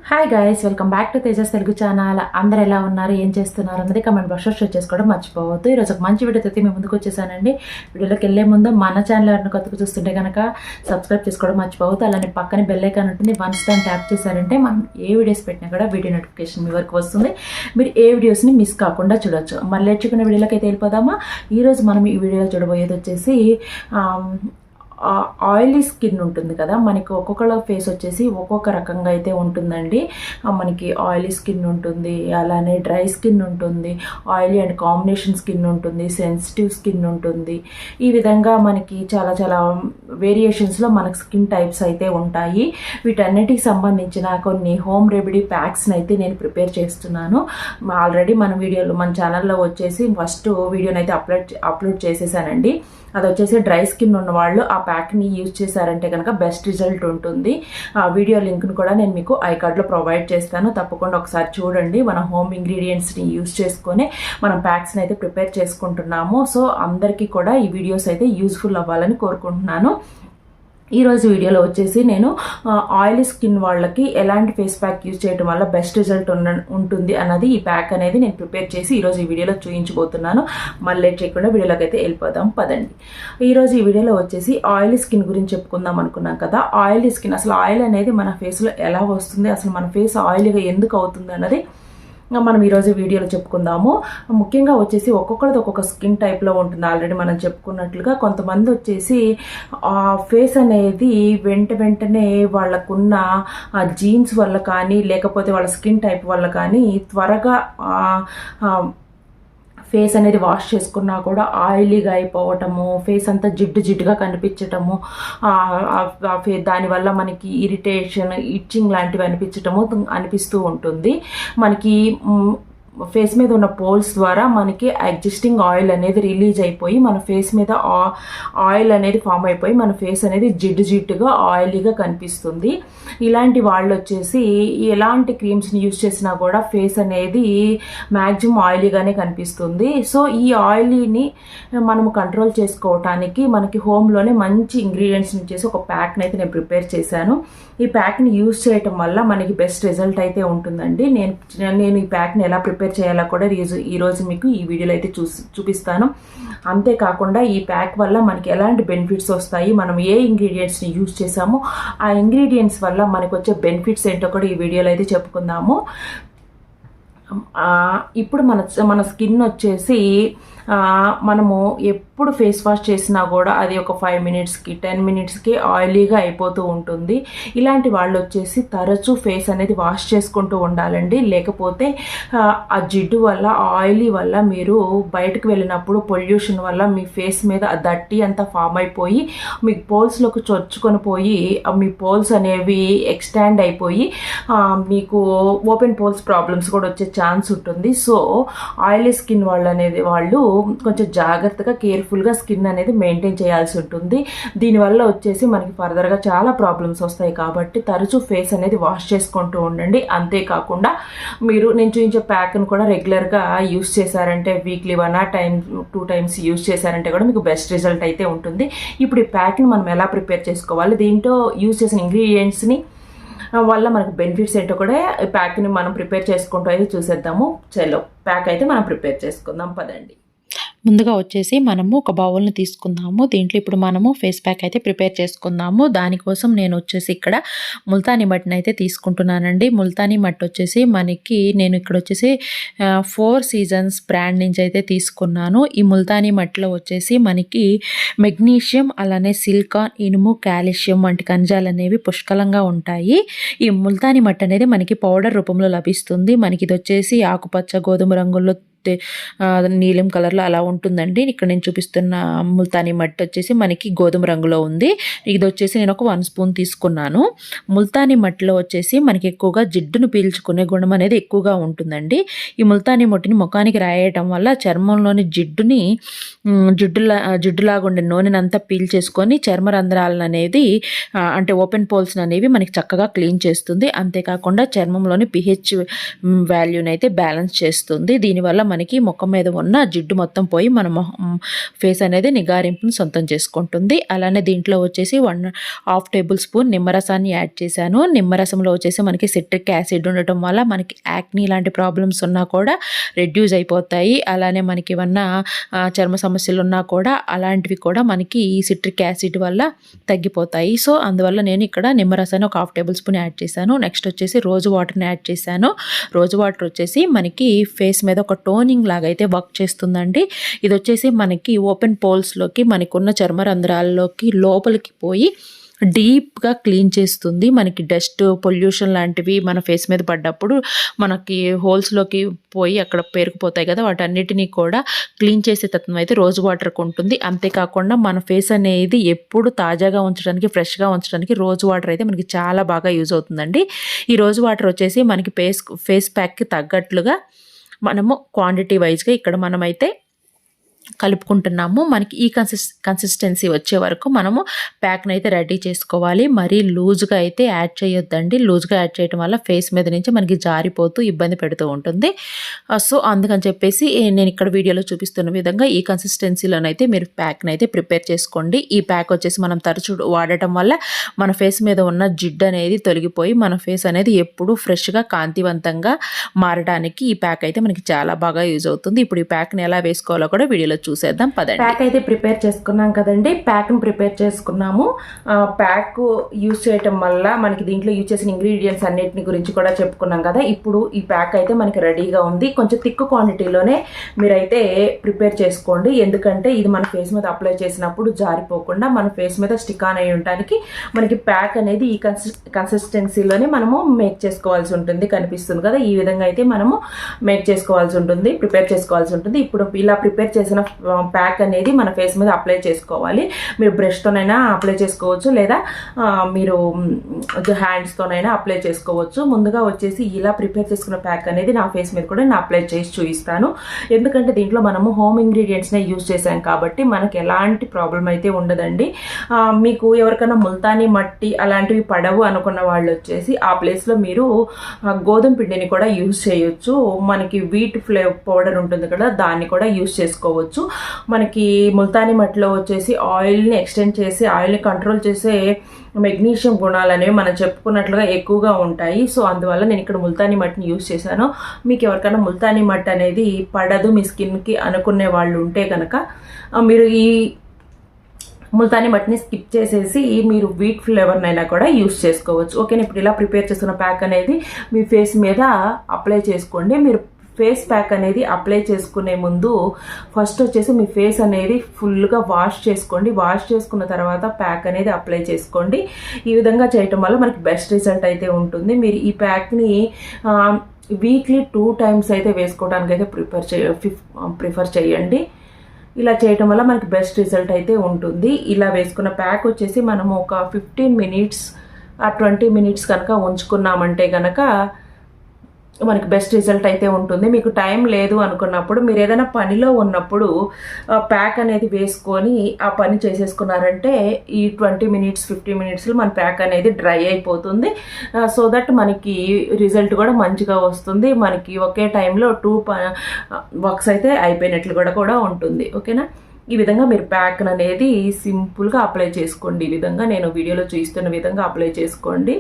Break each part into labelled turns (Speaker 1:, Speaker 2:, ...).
Speaker 1: Hi guys, welcome back to Tejas Telugu channel. అందరు ఎలా ఉన్నారు, ఏం చేస్తున్నారు అన్నది కమెంట్ బాక్స్లో షేర్ చేసుకోవడం మర్చిపోవద్దు. ఈరోజు ఒక మంచి వీడియో అయితే మీ ముందుకు వచ్చేసానండి. వీడియోలోకి వెళ్ళే ముందు మన ఛానల్ ఎవరైనా కొత్తగా చూస్తుంటే కనుక సబ్స్క్రైబ్ చేసుకోవడం మర్చిపోవద్దు. అలానే పక్కన బెల్ ఐకాన్ ఉంటుంది, వన్స్ టైం ట్యాప్ చేశారంటే మనం ఏ వీడియోస్ పెట్టినా కూడా వీడియో నోటిఫికేషన్ మీ వరకు వస్తుంది. మీరు ఏ వీడియోస్ని మిస్ కాకుండా చూడొచ్చు. మళ్ళీ నేర్చుకున్న వీడియోలోకి అయితే వెళ్ళిపోదామా. ఈరోజు మనం ఈ వీడియోలో చూడబోయేది వచ్చేసి ఆయిలీ స్కిన్ ఉంటుంది కదా, మనకి ఒక్కొక్కళ్ళ ఫేస్ వచ్చేసి ఒక్కొక్క రకంగా అయితే ఉంటుందండి. మనకి ఆయిలీ స్కిన్ ఉంటుంది, అలానే డ్రై స్కిన్ ఉంటుంది, ఆయిలీ అండ్ కాంబినేషన్ స్కిన్ ఉంటుంది, సెన్సిటివ్ స్కిన్ ఉంటుంది. ఈ విధంగా మనకి చాలా చాలా వేరియేషన్స్లో మనకు స్కిన్ టైప్స్ అయితే ఉంటాయి. వీటన్నిటికి సంబంధించిన కొన్ని హోమ్ రెమెడీ ప్యాక్స్ని అయితే నేను ప్రిపేర్ చేస్తున్నాను. ఆల్రెడీ మన ఛానల్లో వచ్చేసి ఫస్ట్ వీడియోని అయితే అప్లోడ్ చేసేసానండి. అది వచ్చేసి డ్రై స్కిన్ ఉన్న వాళ్ళు ఆ ప్యాక్ని యూజ్ చేశారంటే కనుక బెస్ట్ రిజల్ట్ ఉంటుంది. ఆ వీడియో లింక్ను కూడా నేను మీకు ఐకార్డ్లో ప్రొవైడ్ చేస్తాను, తప్పకుండా ఒకసారి చూడండి. మన హోమ్ ఇంగ్రీడియంట్స్ని యూజ్ చేసుకొని మనం ప్యాక్స్ని అయితే ప్రిపేర్ చేసుకుంటున్నాము. సో అందరికీ కూడా ఈ వీడియోస్ అయితే యూజ్ఫుల్ అవ్వాలని కోరుకుంటున్నాను. ఈరోజు వీడియోలో వచ్చేసి నేను ఆయిలీ స్కిన్ వాళ్ళకి ఎలాంటి ఫేస్ ప్యాక్ యూజ్ చేయడం వల్ల బెస్ట్ రిజల్ట్ ఉంటుంది అన్నది ఈ ప్యాక్ అనేది నేను ప్రిపేర్ చేసి ఈరోజు ఈ వీడియోలో చూపించబోతున్నాను. మళ్ళీ లేట్ చేయకుండా వీడియోలోకి అయితే వెళ్ళిపోదాం పదండి. ఈరోజు ఈ వీడియోలో వచ్చేసి ఆయిలీ స్కిన్ గురించి చెప్పుకుందాం అనుకున్నాం కదా. ఆయిలీ స్కిన్, అసలు ఆయిల్ అనేది మన ఫేస్లో ఎలా వస్తుంది, అసలు మన ఫేస్ ఆయిలీగా ఎందుకు అవుతుంది అన్నది మనం ఈరోజు వీడియోలో చెప్పుకుందాము. ముఖ్యంగా వచ్చేసి ఒక్కొక్కరిది ఒక్కొక్క స్కిన్ టైప్లో ఉంటుంది. ఆల్రెడీ మనం చెప్పుకున్నట్లుగా కొంతమంది వచ్చేసి ఫేస్ అనేది వెంటనే వాళ్ళకున్న జీన్స్ వల్ల కానీ లేకపోతే వాళ్ళ స్కిన్ టైప్ వల్ల కానీ త్వరగా ఫేస్ అనేది వాష్ చేసుకున్నా కూడా ఆయిలీగా అయిపోవటము, ఫేస్ అంతా జిడ్డుగా కనిపించటము, దానివల్ల మనకి ఇరిటేషన్, ఇచ్చింగ్ లాంటివి అనిపిస్తూ ఉంటుంది. మనకి ఫేస్ మీద ఉన్న పోల్స్ ద్వారా మనకి ఎగ్జిస్టింగ్ ఆయిల్ అనేది రిలీజ్ అయిపోయి మన ఫేస్ మీద ఆయిల్ అనేది ఫామ్ అయిపోయి మన ఫేస్ అనేది జిడ్డుగా ఆయిలీగా కనిపిస్తుంది. ఇలాంటి వాళ్ళు వచ్చేసి ఎలాంటి క్రీమ్స్ని యూజ్ చేసినా కూడా ఫేస్ అనేది మ్యాక్సిమం ఆయిలీగానే కనిపిస్తుంది. సో ఈ ఆయిలీని మనము కంట్రోల్ చేసుకోవటానికి మనకి హోమ్లోనే మంచి ఇంగ్రీడియంట్స్ని చేసి ఒక ప్యాక్ని అయితే నేను ప్రిపేర్ చేశాను. ఈ ప్యాక్ని యూజ్ చేయటం వల్ల మనకి బెస్ట్ రిజల్ట్ అయితే ఉంటుందండి. నేను ఈ ప్యాక్ని ఎలా ప్రిపేర్ చేయాలా కూడా ఈరోజు మీకు ఈ వీడియోలో అయితే చూపిస్తాను. అంతేకాకుండా ఈ ప్యాక్ వల్ల మనకి ఎలాంటి బెనిఫిట్స్ వస్తాయి, మనం ఏ ఇంగ్రీడియంట్స్ని యూజ్ చేసామో ఆ ఇంగ్రీడియంట్స్ వల్ల మనకు వచ్చే బెనిఫిట్స్ ఏంటో కూడా ఈ వీడియోలో అయితే చెప్పుకుందాము. ఇప్పుడు మన స్కిన్ వచ్చేసి మనము ఎప్పుడు ఫేస్ వాష్ చేసినా కూడా అది ఒక 5 మినిట్స్కి 10 మినిట్స్కి ఆయిలీగా అయిపోతూ ఉంటుంది. ఇలాంటి వాళ్ళు వచ్చేసి తరచూ ఫేస్ అనేది వాష్ చేసుకుంటూ ఉండాలండి. లేకపోతే ఆ జిడ్డు వల్ల, ఆయిలీ వల్ల మీరు బయటకు వెళ్ళినప్పుడు పొల్యూషన్ వల్ల మీ ఫేస్ మీద దట్టి అంతా ఫామ్ అయిపోయి మీ పోల్స్లోకి చొచ్చుకొని పోయి మీ పోల్స్ అనేవి ఎక్స్టాండ్ అయిపోయి మీకు ఓపెన్ పోల్స్ ప్రాబ్లమ్స్ కూడా వచ్చే ఛాన్స్ ఉంటుంది. సో ఆయిలీ స్కిన్ వాళ్ళు కొంచెం జాగ్రత్తగా కేర్ఫుల్గా స్కిన్ అనేది మెయింటైన్ చేయాల్సి ఉంటుంది. దీనివల్ల వచ్చేసి మనకి ఫర్దర్గా చాలా ప్రాబ్లమ్స్ వస్తాయి. కాబట్టి తరచూ ఫేస్ అనేది వాష్ చేసుకుంటూ ఉండండి. అంతేకాకుండా నేను చూపించే ప్యాక్ను కూడా రెగ్యులర్గా యూస్ చేశారంటే వీక్లీ 2 టైమ్స్ యూస్ చేశారంటే కూడా మీకు బెస్ట్ రిజల్ట్ అయితే ఉంటుంది. ఇప్పుడు ఈ ప్యాక్ని మనం ఎలా ప్రిపేర్ చేసుకోవాలి, దీంట్లో యూస్ చేసిన ఇంగ్రీడియంట్స్ని వల్ల మనకు బెనిఫిట్స్ ఏంటో కూడా ఈ ప్యాక్ని మనం ప్రిపేర్ చేసుకుంటూ అయితే చూసేద్దాము. చలో ప్యాక్ అయితే మనం ప్రిపేర్ చేసుకుందాం పదండి.
Speaker 2: ముందుగా వచ్చేసి మనము ఒక బౌల్ని తీసుకుందాము. దీంట్లో ఇప్పుడు మనము ఫేస్ ప్యాక్ అయితే ప్రిపేర్ చేసుకుందాము. దానికోసం నేను వచ్చేసి ఇక్కడ ముల్తానీ మట్టిని అయితే తీసుకుంటున్నానండి. ముల్తానీ మట్టి వచ్చేసి నేను ఇక్కడ వచ్చేసి 4 సీజన్స్ బ్రాండ్ నుంచి అయితే తీసుకున్నాను. ఈ ముల్తానీ మట్టిలో వచ్చేసి మనకి మెగ్నీషియం, అలానే సిలికాన్, ఇనుము, కాల్షియం వంటి ఖనిజాలు అనేవి పుష్కలంగా ఉంటాయి. ఈ ముల్తానీ మట్టి అనేది మనకి పౌడర్ రూపంలో లభిస్తుంది. మనకి ఇది వచ్చేసి ఆకుపచ్చ, గోధుమ రంగుల్లో, నీలం కలర్లో అలా ఉంటుందండి. ఇక్కడ నేను చూపిస్తున్న ముల్తానీ మట్టి వచ్చేసి మనకి గోధుమ రంగులో ఉంది. ఇది వచ్చేసి నేను ఒక 1 స్పూన్ తీసుకున్నాను. ముల్తానీ మట్టిలో వచ్చేసి మనకి ఎక్కువగా జిడ్డును పీల్చుకునే గుణం అనేది ఎక్కువగా ఉంటుందండి. ఈ ముల్తానీ మట్టిని ముఖానికి రాయటం వల్ల చర్మంలోని జిడ్డులాగా ఉండే నూనెని అంతా పీల్చేసుకొని చర్మ రంధ్రాలను అనేది అంటే ఓపెన్ పోల్స్ అనేవి మనకి చక్కగా క్లీన్ చేస్తుంది. అంతేకాకుండా చర్మంలోని pH వాల్యూని అయితే బ్యాలెన్స్ చేస్తుంది. దీనివల్ల మనకి ముఖం మీద ఉన్న జిడ్డు మొత్తం పోయి మన ఫేస్ అనేది నిగారింపుని సొంతం చేసుకుంటుంది. అలానే దీంట్లో వచ్చేసి 1/2 టేబుల్ స్పూన్ నిమ్మరసాన్ని యాడ్ చేశాను. నిమ్మరసంలో వచ్చేసి మనకి సిట్రిక్ యాసిడ్ ఉండటం వల్ల మనకి యాక్నీ లాంటి ప్రాబ్లమ్స్ ఉన్నా కూడా రెడ్యూస్ అయిపోతాయి. అలానే మనకి ఏమన్నా చర్మ సమస్యలు ఉన్నా కూడా అలాంటివి కూడా మనకి ఈ సిట్రిక్ యాసిడ్ వల్ల తగ్గిపోతాయి. సో అందువల్ల నేను ఇక్కడ నిమ్మరసాన్ని ఒక 1/2 టేబుల్ స్పూన్ యాడ్ చేశాను. నెక్స్ట్ వచ్చేసి రోజు వాటర్ని యాడ్ చేశాను. రోజు వాటర్ వచ్చేసి మనకి ఫేస్ మీద ఒక టోనింగ్ లాగా అయితే వర్క్ చేస్తుందండి. ఇది వచ్చేసి మనకి ఓపెన్ పోల్స్లోకి మనకున్న చర్మ రంధ్రాల్లోకి లోపలికి పోయి డీప్గా క్లీన్ చేస్తుంది. మనకి డస్ట్ పొల్యూషన్ లాంటివి మన ఫేస్ మీద పడ్డప్పుడు మనకి హోల్స్లోకి పోయి అక్కడ పేరుకుపోతాయి కదా, వాటన్నిటినీ కూడా క్లీన్ చేసే తత్వం అయితే రోజు వాటర్కి ఉంటుంది. అంతేకాకుండా మన ఫేస్ అనేది ఎప్పుడు తాజాగా ఉంచడానికి, ఫ్రెష్గా ఉంచడానికి రోజు వాటర్ అయితే మనకి చాలా బాగా యూజ్ అవుతుందండి. ఈ రోజు వాటర్ వచ్చేసి మనకి ఫేస్ ప్యాక్కి తగ్గట్లుగా మనము క్వాంటిటీ వైజ్గా ఇక్కడ మనమైతే కలుపుకుంటున్నాము. మనకి ఈ కన్సిస్టెన్సీ వచ్చే వరకు మనము ప్యాక్ని అయితే రెడీ చేసుకోవాలి. మరీ లూజ్గా అయితే యాడ్ చేయొద్దండి. లూజ్గా యాడ్ చేయడం వల్ల ఫేస్ మీద నుంచి మనకి జారిపోతూ ఇబ్బంది పెడుతూ ఉంటుంది. సో అందుకని చెప్పేసి నేను ఇక్కడ వీడియోలో చూపిస్తున్న విధంగా ఈ కన్సిస్టెన్సీలోనైతే మీరు ప్యాక్ని అయితే ప్రిపేర్ చేసుకోండి. ఈ ప్యాక్ వచ్చేసి మనం తరచూ వాడటం వల్ల మన ఫేస్ మీద ఉన్న జిడ్డు అనేది తొలగిపోయి మన ఫేస్ అనేది ఎప్పుడూ ఫ్రెష్గా కాంతివంతంగా మారడానికి ఈ ప్యాక్ అయితే మనకి చాలా బాగా యూజ్ అవుతుంది. ఇప్పుడు ఈ ప్యాక్ని ఎలా వేసుకోవాలో కూడా వీడియోలో చూసేద్దాం పదండి.
Speaker 1: ప్యాక్ అయితే ప్రిపేర్ చేసుకున్నాం కదండి. ప్యాక్ని ప్రిపేర్ చేసుకున్నాము. ప్యాక్ యూజ్ చేయటం వల్ల మనకి దీంట్లో యూజ్ చేసిన ఇంగ్రీడియంట్స్ అన్నిటిని గురించి కూడా చెప్పుకున్నాం కదా. ఇప్పుడు ఈ ప్యాక్ అయితే మనకి రెడీగా ఉంది. కొంచెం థిక్ క్వాంటిటీలోనే మీరైతే ప్రిపేర్ చేసుకోండి. ఎందుకంటే ఇది మన ఫేస్ మీద అప్లై చేసినప్పుడు జారిపోకుండా మన ఫేస్ మీద స్టిక్ ఆన్ అయి ఉండడానికి మనకి ప్యాక్ అనేది ఈ కన్సిస్టెన్సీలోనే మనము మేక్ చేసుకోవాల్సి ఉంటుంది. కనిపిస్తుంది కదా, ఈ విధంగా అయితే మనము మేక్ చేసుకోవాల్సి ఉంటుంది, ప్రిపేర్ చేసుకోవాల్సి ఉంటుంది. ఇప్పుడు ఇలా ప్రిపేర్ చేసిన ప్యాక్ అనేది మన ఫేస్ మీద అప్లై చేసుకోవాలి. మీరు బ్రష్తోనైనా అప్లై చేసుకోవచ్చు, లేదా మీరు హ్యాండ్స్తోనైనా అప్లై చేసుకోవచ్చు. ముందుగా వచ్చేసి ఇలా ప్రిపేర్ చేసుకున్న ప్యాక్ అనేది నా ఫేస్ మీద కూడా నేను అప్లై చేసి చూపిస్తాను. ఎందుకంటే దీంట్లో మనము హోమ్ ఇంగ్రీడియంట్స్నే యూజ్ చేసాం కాబట్టి మనకి ఎలాంటి ప్రాబ్లం అయితే ఉండదండి. మీకు ఎవరికైనా ముల్తానీ మట్టి అలాంటివి పడవు అనుకున్న వాళ్ళు వచ్చేసి ఆ ప్లేస్లో మీరు గోధుమ పిండిని కూడా యూజ్ చేయొచ్చు. మనకి వీట్ పౌడర్ ఉంటుంది కదా, దాన్ని కూడా యూజ్ చేసుకోవచ్చు. మనకి ముల్తానీ మట్టిలో వచ్చేసి ఆయిల్ని ఎక్స్టెండ్ చేసి ఆయిల్ని కంట్రోల్ చేసే మెగ్నీషియం గుణాలు అనేవి మనం చెప్పుకున్నట్లుగా ఎక్కువగా ఉంటాయి. సో అందువల్ల నేను ఇక్కడ ముల్తానీ మట్టిని యూజ్ చేశాను. మీకు ఎవరికైనా ముల్తానీ మట్టి అనేది పడదు మీ స్కిన్కి అనుకునే వాళ్ళు ఉంటే కనుక మీరు ఈ ముల్తానీ మట్టిని స్కిప్ చేసేసి మీరు వీట్ ఫ్లేవర్నైనా కూడా యూజ్ చేసుకోవచ్చు. ఓకేనా, ఇప్పుడు ఇలా ప్రిపేర్ చేస్తున్న ప్యాక్ అనేది మీ ఫేస్ మీద అప్లై చేసుకోండి. మీరు ఫేస్ ప్యాక్ అనేది అప్లై చేసుకునే ముందు ఫస్ట్ వచ్చేసి మీ ఫేస్ అనేది ఫుల్గా వాష్ చేసుకోండి. వాష్ చేసుకున్న తర్వాత ప్యాక్ అనేది అప్లై చేసుకోండి. ఈ విధంగా చేయటం వల్ల మనకి బెస్ట్ రిజల్ట్ అయితే ఉంటుంది. మీరు ఈ ప్యాక్ని వీక్లీ 2 times అయితే వేసుకోవడానికి అయితే ప్రిఫర్ చేయండి. ఇలా చేయటం వల్ల మనకి బెస్ట్ రిజల్ట్ అయితే ఉంటుంది. ఇలా వేసుకున్న ప్యాక్ వచ్చేసి మనము ఒక 15 minutes 20 minutes కనుక ఉంచుకున్నామంటే కనుక మనకి బెస్ట్ రిజల్ట్ అయితే ఉంటుంది. మీకు టైం లేదు అనుకున్నప్పుడు మీరు ఏదైనా పనిలో ఉన్నప్పుడు ప్యాక్ అనేది వేసుకొని ఆ పని చేసేసుకున్నారంటే ఈ 20 minutes 15 minutesలో మన ప్యాక్ అనేది డ్రై అయిపోతుంది. సో దట్ మనకి రిజల్ట్ కూడా మంచిగా వస్తుంది. మనకి ఒకే టైంలో 2 వర్క్స్ అయితే అయిపోయినట్లు కూడా ఉంటుంది. ఓకేనా, ఈ విధంగా మీరు ప్యాక్ అనేది సింపుల్గా అప్లై చేసుకోండి. ఈ విధంగా నేను వీడియోలో చూపిస్తున్న విధంగా అప్లై చేసుకోండి.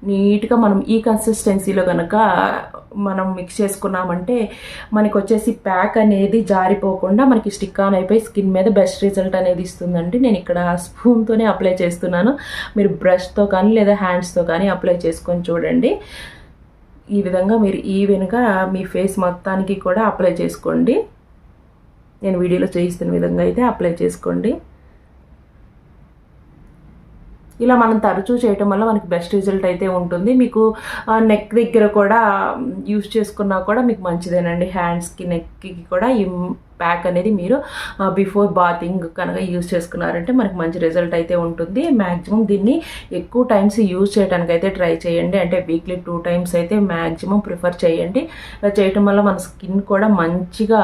Speaker 1: నీట్గా మనం ఈ కన్సిస్టెన్సీలో కనుక మనం మిక్స్ చేసుకున్నామంటే మనకి వచ్చేసి ప్యాక్ అనేది జారిపోకుండా మనకి స్టిక్ ఆన్ అయిపోయి స్కిన్ మీద బెస్ట్ రిజల్ట్ అనేది ఇస్తుందండి. నేను ఇక్కడ స్పూన్తోనే అప్లై చేస్తున్నాను. మీరు బ్రష్తో కానీ లేదా హ్యాండ్స్తో కానీ అప్లై చేసుకొని చూడండి. ఈ విధంగా మీరు ఈవెన్గా మీ ఫేస్ మొత్తానికి కూడా అప్లై చేసుకోండి. నేను వీడియోలో చూపిస్తున్న విధంగా అయితే అప్లై చేసుకోండి. ఇలా మనం తరచూ చేయటం వల్ల మనకి బెస్ట్ రిజల్ట్ అయితే ఉంటుంది. మీకు నెక్ దగ్గర కూడా యూజ్ చేసుకున్నా కూడా మీకు మంచిదేనండి. హ్యాండ్స్కి, నెక్కి కూడా ఈ ప్యాక్ అనేది మీరు బిఫోర్ బాతింగ్ కనుక యూజ్ చేసుకున్నారంటే మనకి మంచి రిజల్ట్ అయితే ఉంటుంది. మ్యాక్సిమం దీన్ని ఎక్కువ టైమ్స్ యూజ్ చేయడానికి అయితే ట్రై చేయండి. అంటే వీక్లీ 2 times అయితే మ్యాక్సిమం ప్రిఫర్ చేయండి. ఇలా చేయటం వల్ల మన స్కిన్ కూడా మంచిగా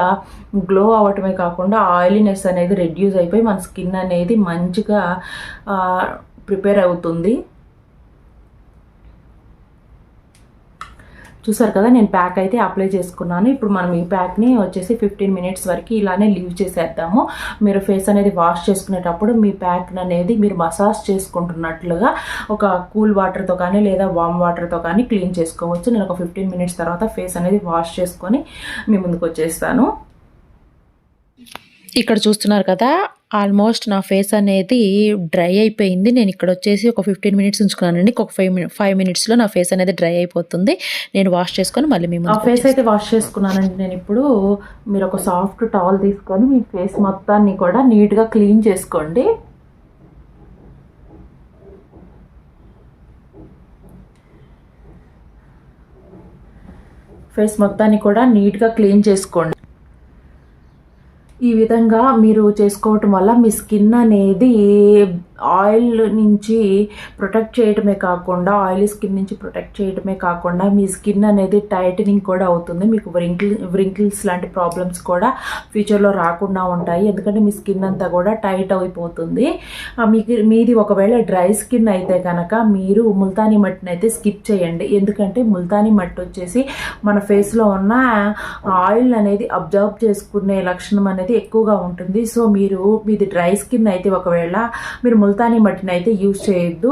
Speaker 1: గ్లో అవ్వటమే కాకుండా ఆయిలీనెస్ అనేది రెడ్యూస్ అయిపోయి మన స్కిన్ అనేది మంచిగా ప్రిపేర్ అవుతుంది. చూసారు కదా, నేను ప్యాక్ అయితే అప్లై చేసుకున్నాను. ఇప్పుడు మనం ఈ ప్యాక్ని వచ్చేసి 15 మినిట్స్ వరకు ఇలానే లీవ్ చేసేద్దాము. మీరు ఫేస్ అనేది వాష్ చేసుకునేటప్పుడు మీ ప్యాక్ అనేది మీరు మసాజ్ చేసుకుంటున్నట్లుగా ఒక కూల్ వాటర్తో కానీ లేదా వామ్ వాటర్తో కానీ క్లీన్ చేసుకోవచ్చు. నేను ఒక 15 మినిట్స్ తర్వాత ఫేస్ అనేది వాష్ చేసుకొని మీ ముందుకు వచ్చేస్తాను.
Speaker 2: ఇక్కడ చూస్తున్నారు కదా, ఆల్మోస్ట్ నా ఫేస్ అనేది డ్రై అయిపోయింది. నేను ఇక్కడ వచ్చేసి ఒక 15 మినిట్స్ ఉంచుకున్నానండి. ఒక 5 మినిట్స్లో నా ఫేస్ అనేది డ్రై అయిపోతుంది. నేను వాష్ చేసుకొని మళ్ళీ మీ ముందు
Speaker 1: ఫేస్ అయితే వాష్ చేసుకున్నానండి. నేను ఇప్పుడు మీరు ఒక సాఫ్ట్ టవల్ తీసుకొని మీ ఫేస్ మొత్తాన్ని కూడా నీట్గా క్లీన్ చేసుకోండి. ఫేస్ మొత్తాన్ని కూడా నీట్గా క్లీన్ చేసుకోండి. ఈ విధంగా మీరు చేసుకోవటం వల్ల మీ స్కిన్ అనేది ఆయిల్ నుంచి ప్రొటెక్ట్ చేయడమే కాకుండా, ఆయిలీ స్కిన్ నుంచి ప్రొటెక్ట్ చేయడమే కాకుండా మీ స్కిన్ అనేది టైటనింగ్ కూడా అవుతుంది. మీకు వ్రింకిల్స్ లాంటి ప్రాబ్లమ్స్ కూడా ఫ్యూచర్లో రాకుండా ఉంటాయి. ఎందుకంటే మీ స్కిన్ అంతా కూడా టైట్ అయిపోతుంది. మీది ఒకవేళ డ్రై స్కిన్ అయితే కనుక మీరు ముల్తానీ మట్టిని అయితే స్కిప్ చేయండి. ఎందుకంటే ముల్తానీ మట్టి వచ్చేసి మన ఫేస్లో ఉన్న ఆయిల్ అనేది అబ్జర్వ్ చేసుకునే లక్షణం అనేది ఎక్కువగా ఉంటుంది. సో మీది డ్రై స్కిన్ అయితే ఒకవేళ మీరు ముల్తానీ మట్టిని అయితే యూజ్ చేయొద్దు.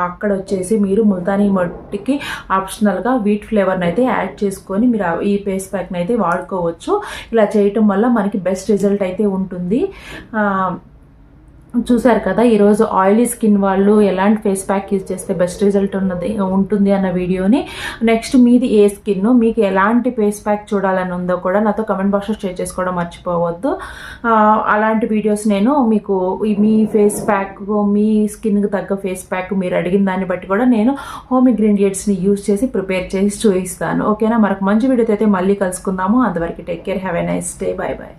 Speaker 1: అక్కడ వచ్చేసి మీరు ముల్తానీ మట్టికి ఆప్షనల్గా వీట్ ఫ్లేవర్ని అయితే యాడ్ చేసుకొని మీరు ఈ ఫేస్ ప్యాక్ని అయితే వాడుకోవచ్చు. ఇలా చేయటం వల్ల మనకి బెస్ట్ రిజల్ట్ అయితే ఉంటుంది. చూసారు కదా, ఈరోజు ఆయిలీ స్కిన్ వాళ్ళు ఎలాంటి ఫేస్ ప్యాక్ యూజ్ చేస్తే బెస్ట్ రిజల్ట్ ఉంటుంది అన్న వీడియోని. నెక్స్ట్ మీది ఏ స్కిన్, మీకు ఎలాంటి ఫేస్ ప్యాక్ చూడాలని ఉందో కూడా నాతో కమెంట్ బాక్స్లో షేర్ చేసుకోవడం మర్చిపోవద్దు. అలాంటి వీడియోస్ నేను మీకు మీ ఫేస్ ప్యాక్, మీ స్కిన్కి తగ్గ ఫేస్ ప్యాక్ మీరు అడిగిన దాన్ని బట్టి కూడా నేను హోమ్ ఇంగ్రీడియంట్స్ని యూజ్ చేసి ప్రిపేర్ చేసి చూపిస్తాను. ఓకేనా, మనకు మంచి వీడియోతో అయితే మళ్ళీ కలుసుకుందాము. అంతవరకు take care, have a nice day, bye bye.